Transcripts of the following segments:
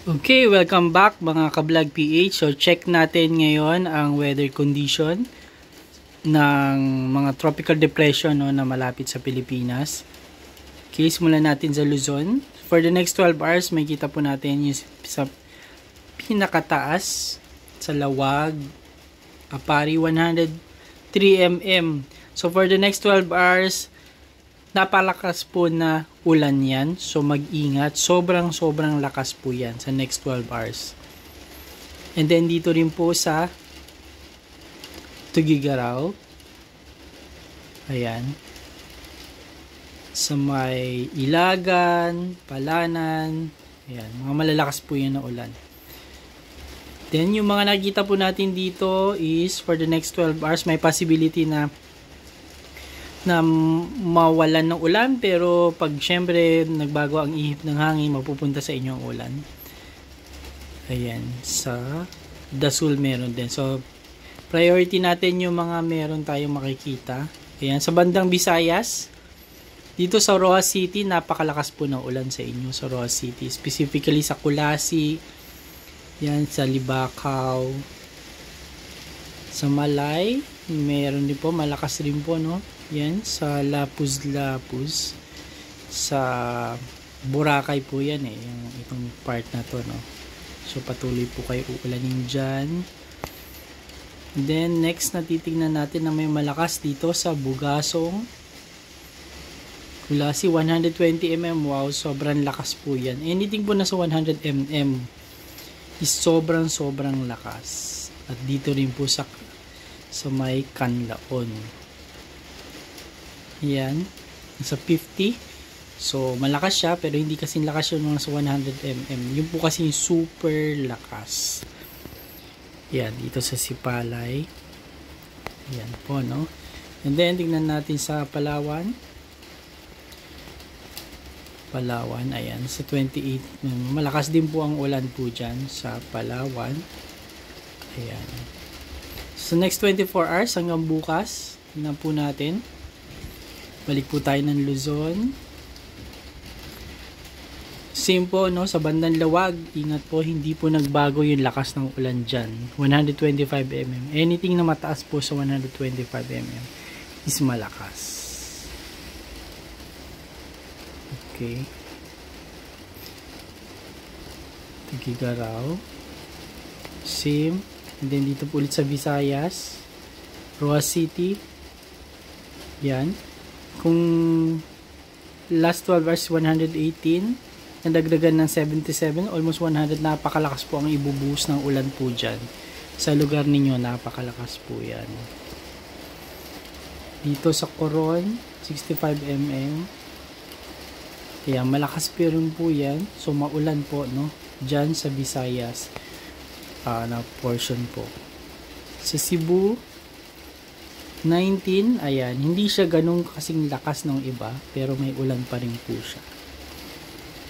Okay, welcome back mga ka-Vlog PH. So check natin ngayon ang weather condition ng mga tropical depression na malapit sa Pilipinas. Okay, simulan natin sa Luzon. For the next 12 hours, may kita po natin yung sa pinakataas sa Lawag, Apari, 103 mm. So for the next 12 hours, napalakas po na ulan yan. So mag-ingat. Sobrang lakas po yan sa next 12 hours. And then dito rin po sa Tuguegarao. Ayan. Sa may Ilagan, Palanan. Ayan. Mga malalakas po yan na ulan. Then yung mga nakikita po natin dito is for the next 12 hours may possibility na mawalan ng ulan, pero pag syempre nagbago ang ihip ng hangin, mapupunta sa inyo ang ulan. Ayan, sa Dasul meron din. So priority natin yung mga meron tayong makikita. Ayan, sa bandang Visayas, dito sa Roxas City, napakalakas po ng ulan sa inyo sa Roxas City, specifically sa Kulasi, yan, sa Libacao, sa Malay, meron din po, malakas rin po, no? Yan, sa Lapuz-Lapuz, sa Boracay po yan yung itong part na to, no? So patuloy po kayo uulanin dyan. Then next na titingnan natin na may malakas dito sa Bugasong, Kulasi, 120 mm. Wow, sobrang lakas po yan. Anything po na sa 100 mm is sobrang lakas. At dito rin po sa may Canlaon. Yan, nasa 50. So malakas siya, pero hindi kasi lakas yung nasa 100 mm. Yung po kasi super lakas. Yan, dito sa Sipalay. Yan po, no? And then tingnan natin sa Palawan. Ayan, sa 28. Malakas din po ang ulan po dyan sa Palawan. Ayan. So next 24 hours hanggang bukas, tingnan po natin. Balik po tayo ng Luzon. Same po, no, sa bandang Lawag, ingat po, hindi po nagbago yung lakas ng ulan dyan. 125 mm. Anything na mataas po sa 125 mm is malakas. Okay. Tuguegarao. Same. And then dito po ulit sa Visayas. Roxas City. Yan. Kung last 12 hours 118, nadagdagan ng 77, almost 100, napakalakas po ang ibubuhos ng ulan po dyan. Sa lugar ninyo, napakalakas po yan. Dito sa Coron, 65 mm. Kaya malakas pa rin po yan. So maulan po, no? Dyan sa Visayas na portion po. Sa Cebu, 19, ayan, hindi siya ganun kasing lakas ng iba, pero may ulan pa rin po siya.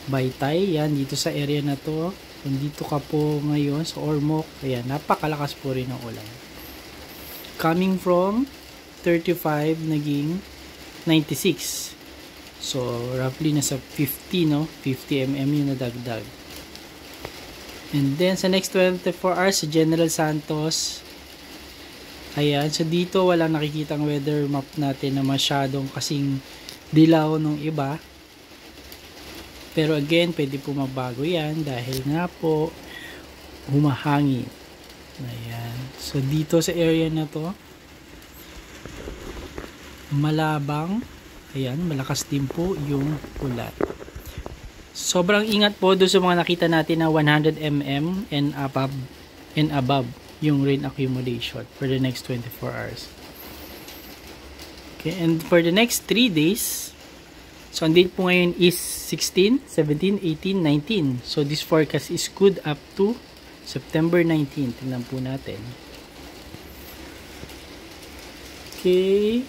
Baytay, yan, dito sa area na to, kung dito ka po ngayon sa Ormoc, ayan, napakalakas po rin ng ulan. Coming from 35, naging 96. So roughly nasa 50, no? 50 mm yung nadagdag. And then sa next 24 hours sa General Santos, ayan, so dito walang nakikitang weather map natin na masyadong kasing dilaw nung iba. Pero again, pwede po magbago yan dahil nga po humahangin. Ayan. So dito sa area na to, Malabang, ayan, malakas din po yung ulan. Sobrang ingat po doon sa mga nakita natin na 100 mm and above yung rain accumulation for the next 24 hours. Okay, and for the next 3 days, so ang date po ngayon is 16, 17, 18, 19. So this forecast is good up to September 19. Tingnan po natin. Okay.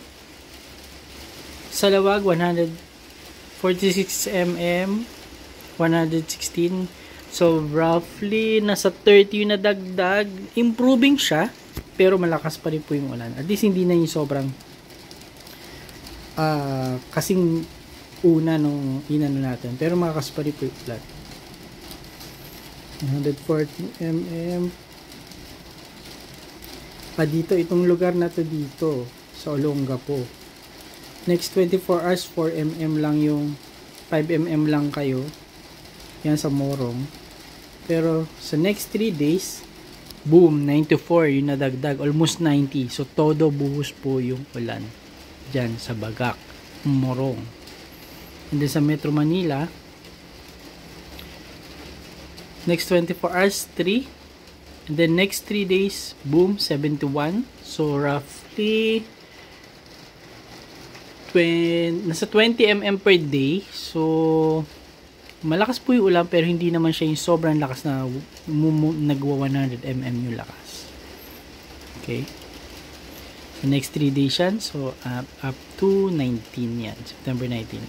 Sa Lawag, 146 mm, 116. So roughly nasa 30 yung nadagdag. Improving siya, pero malakas pa rin po yung ulan. At least hindi na yung sobrang kasing una nung inano natin, pero malakas pa rin po yung ulan. 140 mm. Dito, itong lugar na to dito, sa Olongapo. Next 24 hours, 4 mm lang yung 5 mm lang kayo. Yan sa Morong. Pero sa next 3 days, boom, 94 yung nadagdag. Almost 90. So, todo buhos po yung ulan. Diyan sa Bagak, Morong. And then sa Metro Manila, next 24 hours, 3. And then next 3 days, boom, 71. So, roughly, nasa 20 mm per day. So, malakas po yung ulan pero hindi naman siya yung sobrang lakas na nagwa 100 mm yung lakas. Okay. So, next 3 days yan. So, up to 19 yan. September 19.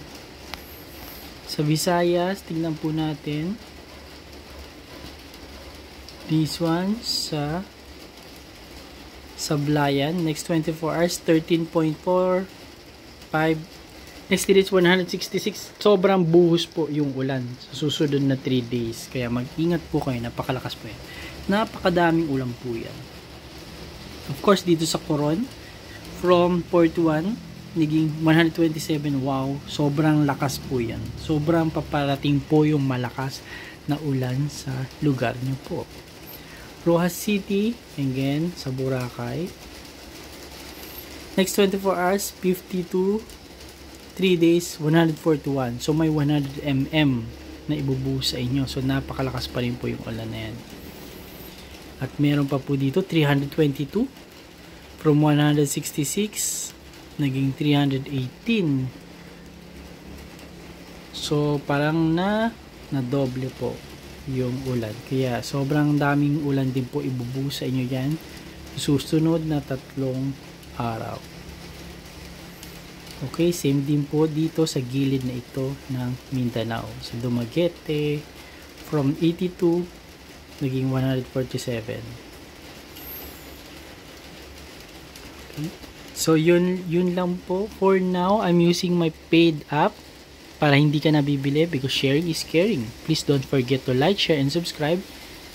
Sa Visayas, tingnan po natin. This one sa Sablayan. Next 24 hours, 13.45. Next 3 days, 166. Sobrang buhos po yung ulan sa susunod na 3 days. Kaya mag-ingat po kayo. Napakalakas po yan. Napakadaming ulan po yan. Of course, dito sa Coron, from 41, naging 127. Wow, sobrang lakas po yan. Sobrang paparating po yung malakas na ulan sa lugar nyo po. Rojas City, again, sa Boracay. Next 24 hours, 52. 3 days, 141. So, may 100 mm na ibubuhos sa inyo. So, napakalakas pa rin po yung ulan na yan. At meron pa po dito, 322. From 166, naging 318. So, parang na doble po yung ulan. Kaya sobrang daming ulan din po ibubuhos sa inyo yan susunod na 3 araw. Okay, same din po dito sa gilid na ito ng Mindanao. Sa Dumaguete, from 82 naging 147. Okay. So yun lang po for now. I'm using my paid app para hindi ka nabibili because sharing is caring. Please don't forget to like, share, and subscribe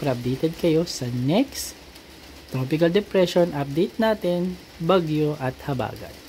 para updated kayo sa next tropical depression update natin, bagyo at habagat.